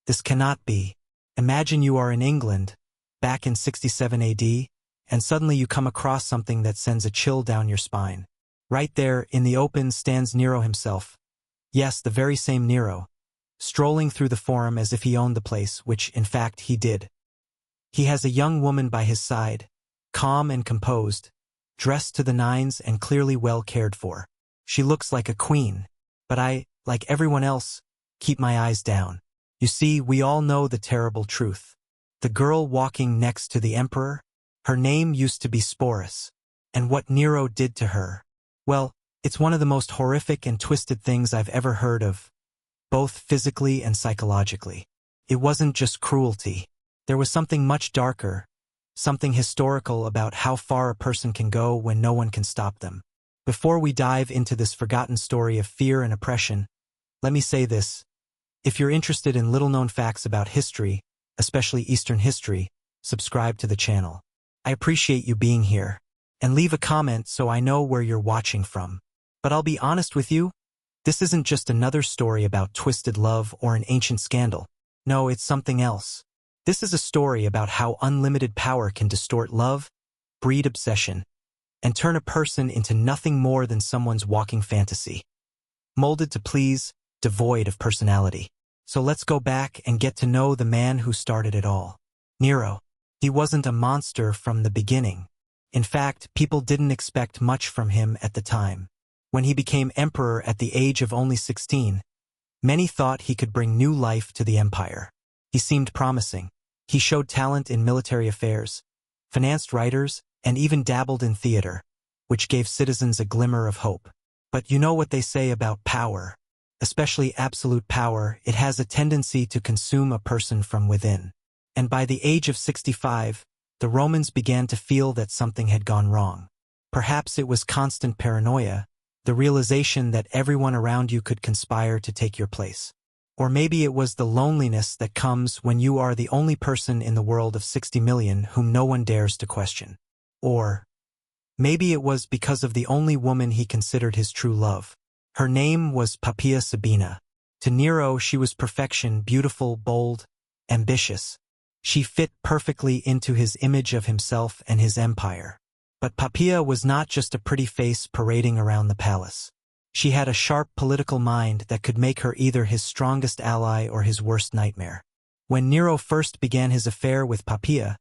This cannot be. Imagine you are in England, back in 67 AD, and suddenly you come across something that sends a chill down your spine. Right there, in the open, stands Nero himself. Yes, the very same Nero, strolling through the forum as if he owned the place, which, in fact, he did. He has a young woman by his side, calm and composed, dressed to the nines and clearly well cared for. She looks like a queen, but I, like everyone else, keep my eyes down. You see, we all know the terrible truth. The girl walking next to the emperor, her name used to be Sporus. And what Nero did to her, well, it's one of the most horrific and twisted things I've ever heard of, both physically and psychologically. It wasn't just cruelty. There was something much darker, something historical about how far a person can go when no one can stop them. Before we dive into this forgotten story of fear and oppression, let me say this. If you're interested in little-known facts about history, especially Eastern history, subscribe to the channel. I appreciate you being here. And leave a comment so I know where you're watching from. But I'll be honest with you, this isn't just another story about twisted love or an ancient scandal. No, it's something else. This is a story about how unlimited power can distort love, breed obsession, and turn a person into nothing more than someone's walking fantasy. Molded to please, devoid of personality. So let's go back and get to know the man who started it all. Nero. He wasn't a monster from the beginning. In fact, people didn't expect much from him at the time. When he became emperor at the age of only 16, many thought he could bring new life to the empire. He seemed promising. He showed talent in military affairs, financed writers, and even dabbled in theater, which gave citizens a glimmer of hope. But you know what they say about power. Especially absolute power, it has a tendency to consume a person from within. And by the age of 65, the Romans began to feel that something had gone wrong. Perhaps it was constant paranoia, the realization that everyone around you could conspire to take your place. Or maybe it was the loneliness that comes when you are the only person in the world of 60 million whom no one dares to question. Or maybe it was because of the only woman he considered his true love. Her name was Poppaea Sabina. To Nero, she was perfection, beautiful, bold, ambitious. She fit perfectly into his image of himself and his empire. But Poppaea was not just a pretty face parading around the palace. She had a sharp political mind that could make her either his strongest ally or his worst nightmare. When Nero first began his affair with Poppaea,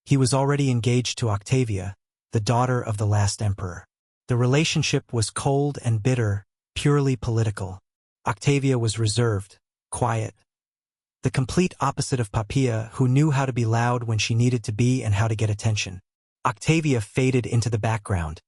he was already engaged to Octavia, the daughter of the last emperor. The relationship was cold and bitter, purely political. Octavia was reserved, quiet. The complete opposite of Poppaea, who knew how to be loud when she needed to be and how to get attention. Octavia faded into the background,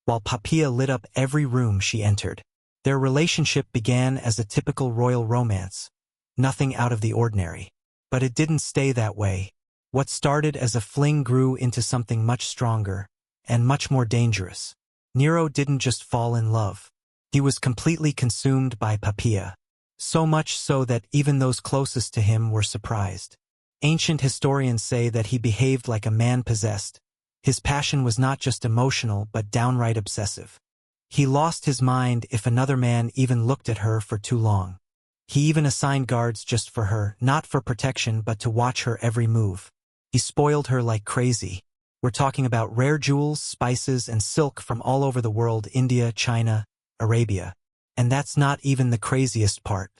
while Poppaea lit up every room she entered. Their relationship began as a typical royal romance, nothing out of the ordinary. But it didn't stay that way. What started as a fling grew into something much stronger, and much more dangerous. Nero didn't just fall in love. He was completely consumed by Poppaea. So much so that even those closest to him were surprised. Ancient historians say that he behaved like a man possessed. His passion was not just emotional but downright obsessive. He lost his mind if another man even looked at her for too long. He even assigned guards just for her, not for protection but to watch her every move. He spoiled her like crazy. We're talking about rare jewels, spices, and silk from all over the world: India, China, Arabia. And that's not even the craziest part.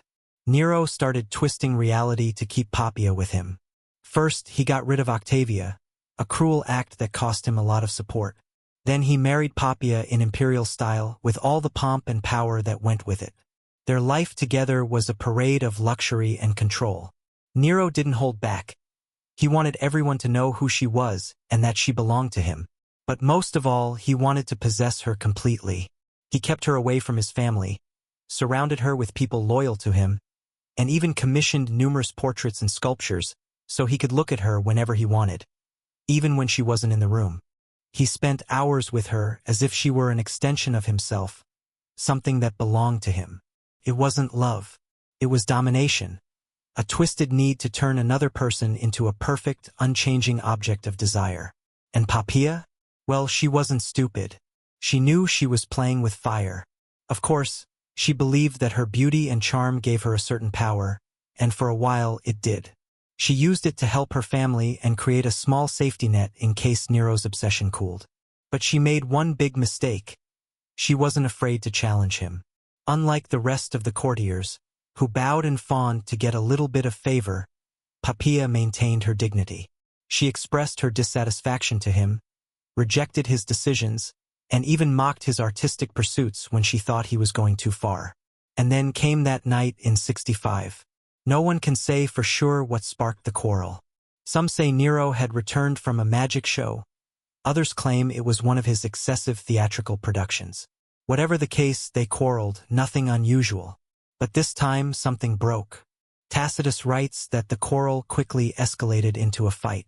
Nero started twisting reality to keep Poppaea with him. First, he got rid of Octavia, a cruel act that cost him a lot of support. Then he married Poppaea in imperial style, with all the pomp and power that went with it. Their life together was a parade of luxury and control. Nero didn't hold back. He wanted everyone to know who she was and that she belonged to him. But most of all, he wanted to possess her completely. He kept her away from his family, surrounded her with people loyal to him, and even commissioned numerous portraits and sculptures so he could look at her whenever he wanted, even when she wasn't in the room. He spent hours with her as if she were an extension of himself, something that belonged to him. It wasn't love. It was domination, a twisted need to turn another person into a perfect, unchanging object of desire. And Poppaea? Well, she wasn't stupid. She knew she was playing with fire. Of course, she believed that her beauty and charm gave her a certain power, and for a while it did. She used it to help her family and create a small safety net in case Nero's obsession cooled. But she made one big mistake. She wasn't afraid to challenge him. Unlike the rest of the courtiers, who bowed and fawned to get a little bit of favor, Papiya maintained her dignity. She expressed her dissatisfaction to him, rejected his decisions, and even mocked his artistic pursuits when she thought he was going too far. And then came that night in 65. No one can say for sure what sparked the quarrel. Some say Nero had returned from a magic show. Others claim it was one of his excessive theatrical productions. Whatever the case, they quarreled, nothing unusual. But this time, something broke. Tacitus writes that the quarrel quickly escalated into a fight.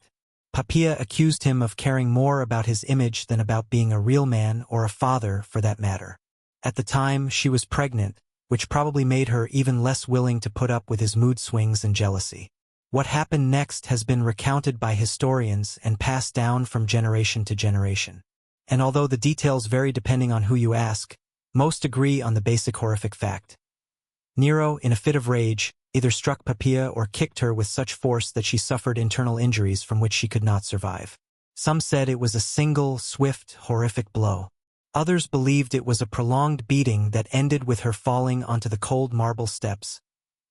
Papiya accused him of caring more about his image than about being a real man or a father, for that matter. At the time, she was pregnant, which probably made her even less willing to put up with his mood swings and jealousy. What happened next has been recounted by historians and passed down from generation to generation. And although the details vary depending on who you ask, most agree on the basic horrific fact. Nero, in a fit of rage, either struck Papiya or kicked her with such force that she suffered internal injuries from which she could not survive. Some said it was a single, swift, horrific blow. Others believed it was a prolonged beating that ended with her falling onto the cold marble steps,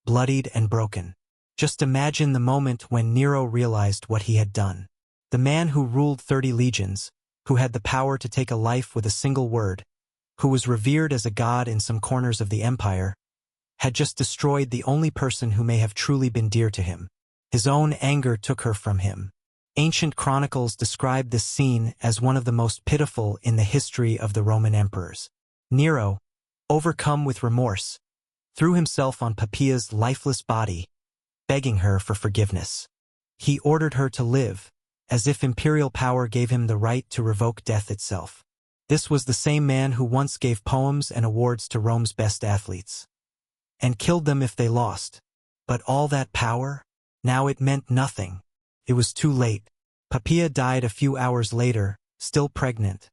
bloodied and broken. Just imagine the moment when Nero realized what he had done. The man who ruled 30 legions, who had the power to take a life with a single word, who was revered as a god in some corners of the empire, had just destroyed the only person who may have truly been dear to him. His own anger took her from him. Ancient chronicles describe this scene as one of the most pitiful in the history of the Roman emperors. Nero, overcome with remorse, threw himself on Papiya's lifeless body, begging her for forgiveness. He ordered her to live, as if imperial power gave him the right to revoke death itself. This was the same man who once gave poems and awards to Rome's best athletes, and killed them if they lost. But all that power? Now it meant nothing. It was too late. Papiya died a few hours later, still pregnant,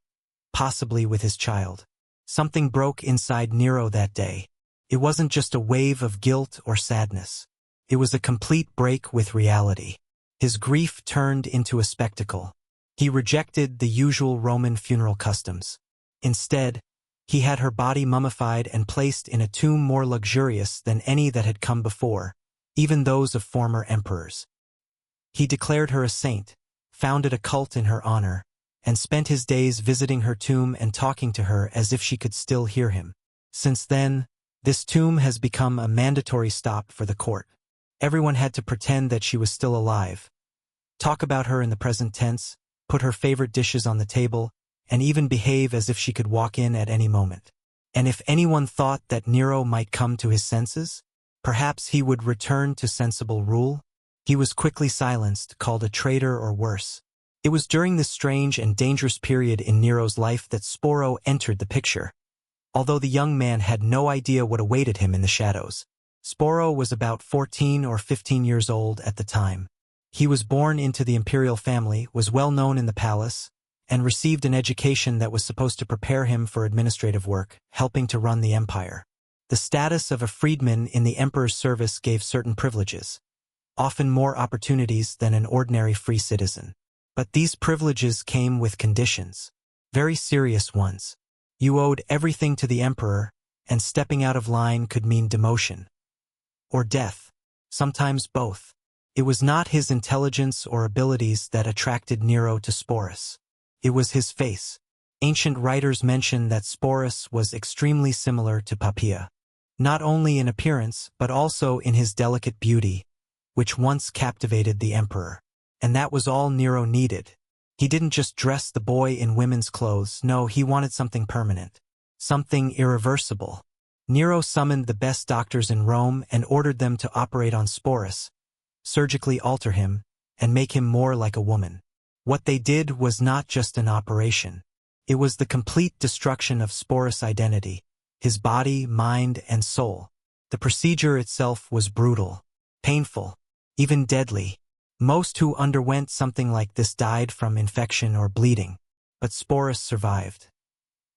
possibly with his child. Something broke inside Nero that day. It wasn't just a wave of guilt or sadness. It was a complete break with reality. His grief turned into a spectacle. He rejected the usual Roman funeral customs. Instead, he had her body mummified and placed in a tomb more luxurious than any that had come before, even those of former emperors. He declared her a saint, founded a cult in her honor, and spent his days visiting her tomb and talking to her as if she could still hear him. Since then, this tomb has become a mandatory stop for the court. Everyone had to pretend that she was still alive, talk about her in the present tense, put her favorite dishes on the table, and even behave as if she could walk in at any moment. And if anyone thought that Nero might come to his senses, perhaps he would return to sensible rule. He was quickly silenced, called a traitor or worse. It was during this strange and dangerous period in Nero's life that Sporus entered the picture. Although the young man had no idea what awaited him in the shadows. Sporus was about 14 or 15 years old at the time. He was born into the imperial family, was well known in the palace, and received an education that was supposed to prepare him for administrative work, helping to run the empire. The status of a freedman in the emperor's service gave certain privileges, often more opportunities than an ordinary free citizen. But these privileges came with conditions, very serious ones. You owed everything to the emperor, and stepping out of line could mean demotion. Or death, sometimes both. It was not his intelligence or abilities that attracted Nero to Sporus. It was his face. Ancient writers mention that Sporus was extremely similar to Papiya, not only in appearance but also in his delicate beauty, which once captivated the emperor. And that was all Nero needed. He didn't just dress the boy in women's clothes, no, he wanted something permanent, something irreversible. Nero summoned the best doctors in Rome and ordered them to operate on Sporus, surgically alter him, and make him more like a woman. What they did was not just an operation. It was the complete destruction of Sporus' identity, his body, mind, and soul. The procedure itself was brutal, painful, even deadly. Most who underwent something like this died from infection or bleeding, but Sporus survived.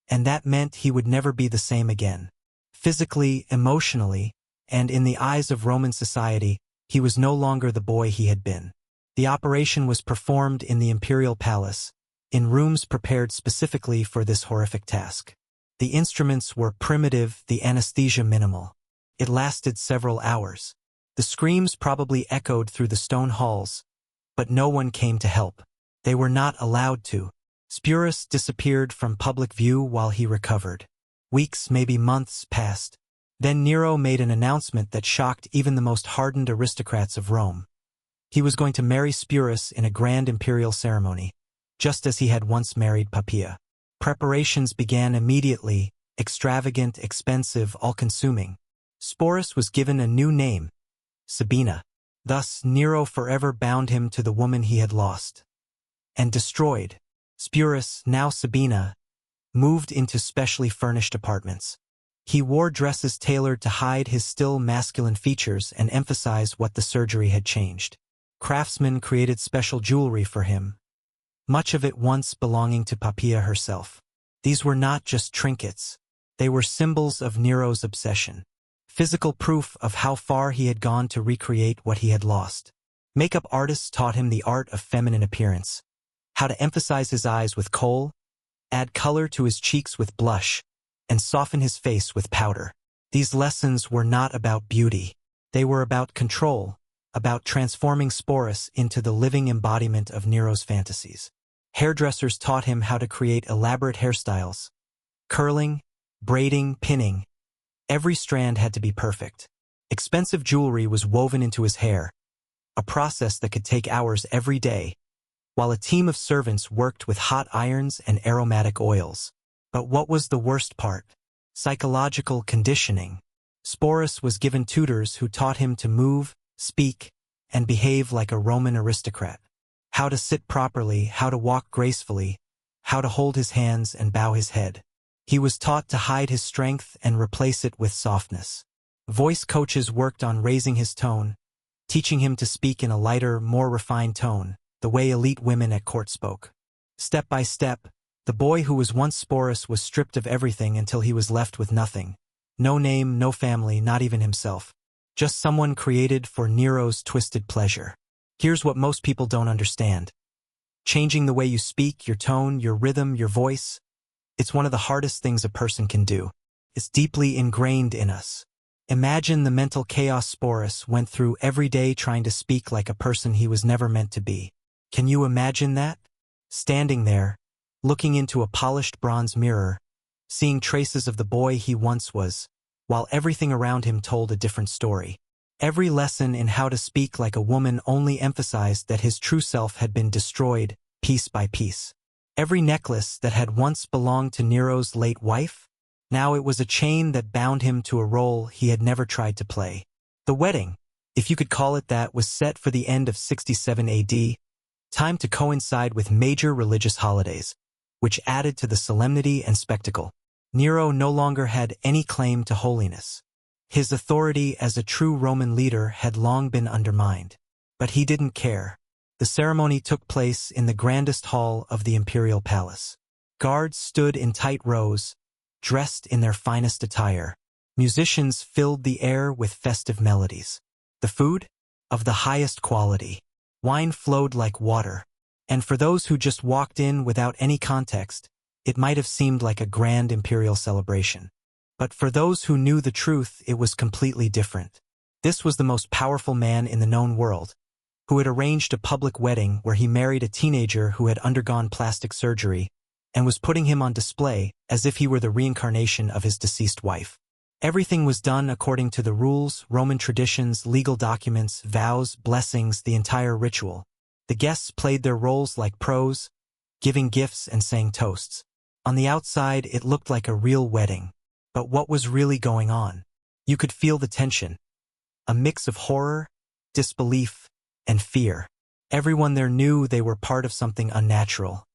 And that meant he would never be the same again. Physically, emotionally, and in the eyes of Roman society, he was no longer the boy he had been. The operation was performed in the imperial palace, in rooms prepared specifically for this horrific task. The instruments were primitive, the anesthesia minimal. It lasted several hours. The screams probably echoed through the stone halls, but no one came to help. They were not allowed to. Sporus disappeared from public view while he recovered. Weeks, maybe months, passed. Then Nero made an announcement that shocked even the most hardened aristocrats of Rome. He was going to marry Sporus in a grand imperial ceremony, just as he had once married Poppaea. Preparations began immediately, extravagant, expensive, all-consuming. Sporus was given a new name, Sabina. Thus, Nero forever bound him to the woman he had lost and destroyed. Sporus, now Sabina, moved into specially furnished apartments. He wore dresses tailored to hide his still masculine features and emphasize what the surgery had changed. Craftsmen created special jewelry for him, much of it once belonging to Poppaea herself. These were not just trinkets. They were symbols of Nero's obsession. Physical proof of how far he had gone to recreate what he had lost. Makeup artists taught him the art of feminine appearance, how to emphasize his eyes with kohl, add color to his cheeks with blush, and soften his face with powder. These lessons were not about beauty. They were about control, about transforming Sporus into the living embodiment of Nero's fantasies. Hairdressers taught him how to create elaborate hairstyles. Curling, braiding, pinning. Every strand had to be perfect. Expensive jewelry was woven into his hair, a process that could take hours every day, while a team of servants worked with hot irons and aromatic oils. But what was the worst part? Psychological conditioning. Sporus was given tutors who taught him to move, speak, and behave like a Roman aristocrat. How to sit properly, how to walk gracefully, how to hold his hands and bow his head. He was taught to hide his strength and replace it with softness. Voice coaches worked on raising his tone, teaching him to speak in a lighter, more refined tone, the way elite women at court spoke. Step by step, the boy who was once Sporus was stripped of everything until he was left with nothing. No name, no family, not even himself. Just someone created for Nero's twisted pleasure. Here's what most people don't understand. Changing the way you speak, your tone, your rhythm, your voice, it's one of the hardest things a person can do. It's deeply ingrained in us. Imagine the mental chaos Sporus went through every day trying to speak like a person he was never meant to be. Can you imagine that? Standing there, looking into a polished bronze mirror, seeing traces of the boy he once was, while everything around him told a different story. Every lesson in how to speak like a woman only emphasized that his true self had been destroyed, piece by piece. Every necklace that had once belonged to Nero's late wife, now it was a chain that bound him to a role he had never tried to play. The wedding, if you could call it that, was set for the end of 67 AD, time to coincide with major religious holidays, which added to the solemnity and spectacle. Nero no longer had any claim to holiness. His authority as a true Roman leader had long been undermined. But he didn't care. The ceremony took place in the grandest hall of the imperial palace. Guards stood in tight rows, dressed in their finest attire. Musicians filled the air with festive melodies. The food? Of the highest quality. Wine flowed like water. And for those who just walked in without any context, it might have seemed like a grand imperial celebration. But for those who knew the truth, it was completely different. This was the most powerful man in the known world, who had arranged a public wedding where he married a teenager who had undergone plastic surgery and was putting him on display as if he were the reincarnation of his deceased wife. Everything was done according to the rules, Roman traditions, legal documents, vows, blessings, the entire ritual. The guests played their roles like pros, giving gifts and saying toasts. On the outside, it looked like a real wedding. But what was really going on? You could feel the tension. A mix of horror, disbelief, and fear. Everyone there knew they were part of something unnatural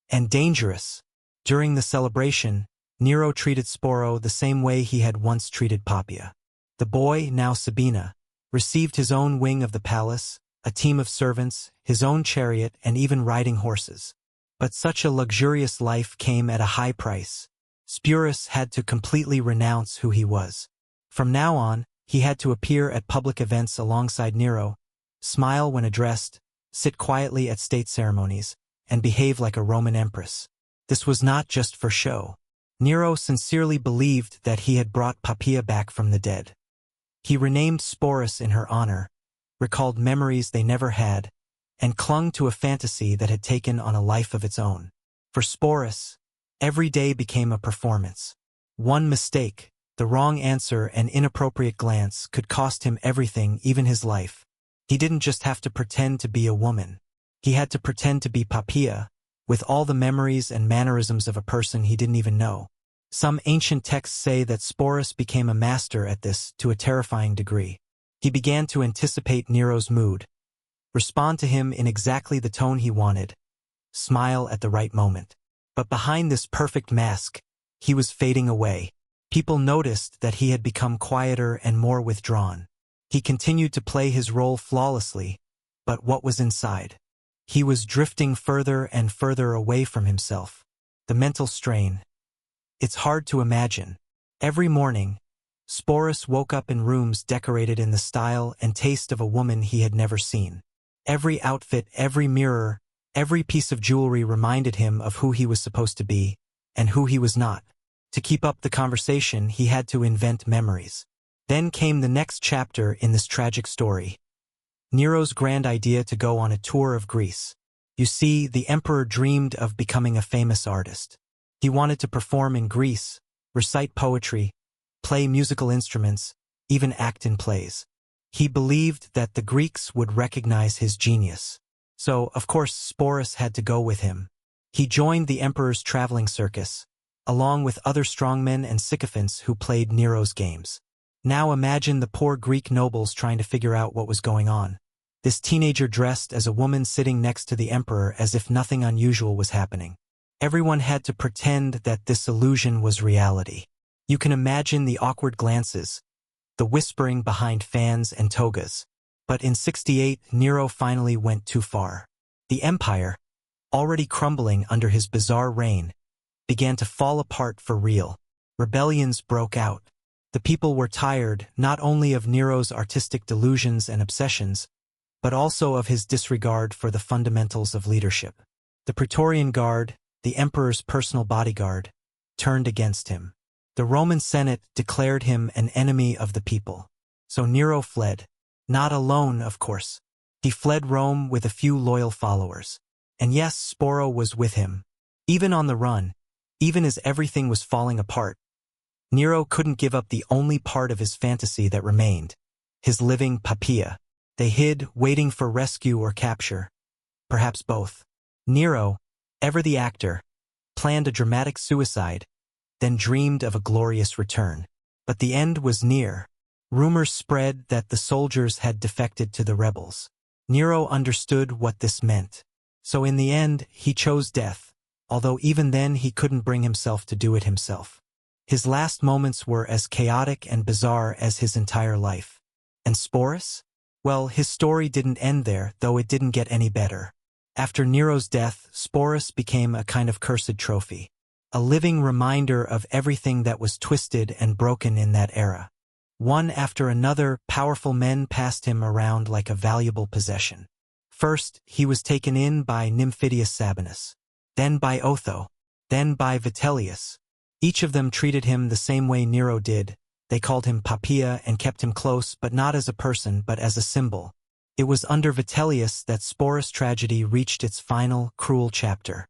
and dangerous. During the celebration, Nero treated Sporus the same way he had once treated Poppaea. The boy, now Sabina, received his own wing of the palace, a team of servants, his own chariot, and even riding horses. But such a luxurious life came at a high price. Sporus had to completely renounce who he was. From now on, He had to appear at public events alongside Nero, smile when addressed, sit quietly at state ceremonies, and behave like a Roman empress. This was not just for show. Nero sincerely believed that he had brought Poppaea back from the dead. He renamed Sporus in her honor, recalled memories they never had, and clung to a fantasy that had taken on a life of its own. For Sporus, every day became a performance. One mistake, the wrong answer, an inappropriate glance could cost him everything, even his life. He didn't just have to pretend to be a woman. He had to pretend to be Poppaea, with all the memories and mannerisms of a person he didn't even know. Some ancient texts say that Sporus became a master at this to a terrifying degree. He began to anticipate Nero's mood, respond to him in exactly the tone he wanted, smile at the right moment. But behind this perfect mask, he was fading away. People noticed that he had become quieter and more withdrawn. He continued to play his role flawlessly, but what was inside? He was drifting further and further away from himself. The mental strain. It's hard to imagine. Every morning, Sporus woke up in rooms decorated in the style and taste of a woman he had never seen. Every outfit, every mirror, every piece of jewelry reminded him of who he was supposed to be and who he was not. To keep up the conversation, he had to invent memories. Then came the next chapter in this tragic story. Nero's grand idea to go on a tour of Greece. You see, the emperor dreamed of becoming a famous artist. He wanted to perform in Greece, recite poetry, play musical instruments, even act in plays. He believed that the Greeks would recognize his genius. So, of course, Sporus had to go with him. He joined the emperor's traveling circus, along with other strongmen and sycophants who played Nero's games. Now imagine the poor Greek nobles trying to figure out what was going on. This teenager dressed as a woman sitting next to the emperor as if nothing unusual was happening. Everyone had to pretend that this illusion was reality. You can imagine the awkward glances, the whispering behind fans and togas. But in 68, Nero finally went too far. The empire, already crumbling under his bizarre reign, began to fall apart for real. Rebellions broke out. The people were tired not only of Nero's artistic delusions and obsessions, but also of his disregard for the fundamentals of leadership. The Praetorian Guard, the emperor's personal bodyguard, turned against him. The Roman Senate declared him an enemy of the people. So Nero fled. Not alone, of course. He fled Rome with a few loyal followers. And yes, Sporus was with him. Even on the run, even as everything was falling apart, Nero couldn't give up the only part of his fantasy that remained, his living Poppaea. They hid, waiting for rescue or capture. Perhaps both. Nero, ever the actor, planned a dramatic suicide, then dreamed of a glorious return. But the end was near. Rumors spread that the soldiers had defected to the rebels. Nero understood what this meant. So in the end, he chose death, although even then he couldn't bring himself to do it himself. His last moments were as chaotic and bizarre as his entire life. And Sporus? Well, his story didn't end there, though it didn't get any better. After Nero's death, Sporus became a kind of cursed trophy, a living reminder of everything that was twisted and broken in that era. One after another, powerful men passed him around like a valuable possession. First, he was taken in by Nymphidius Sabinus, then by Otho, then by Vitellius. Each of them treated him the same way Nero did. They called him Poppaea and kept him close, but not as a person, but as a symbol. It was under Vitellius that Sporus' tragedy reached its final, cruel chapter.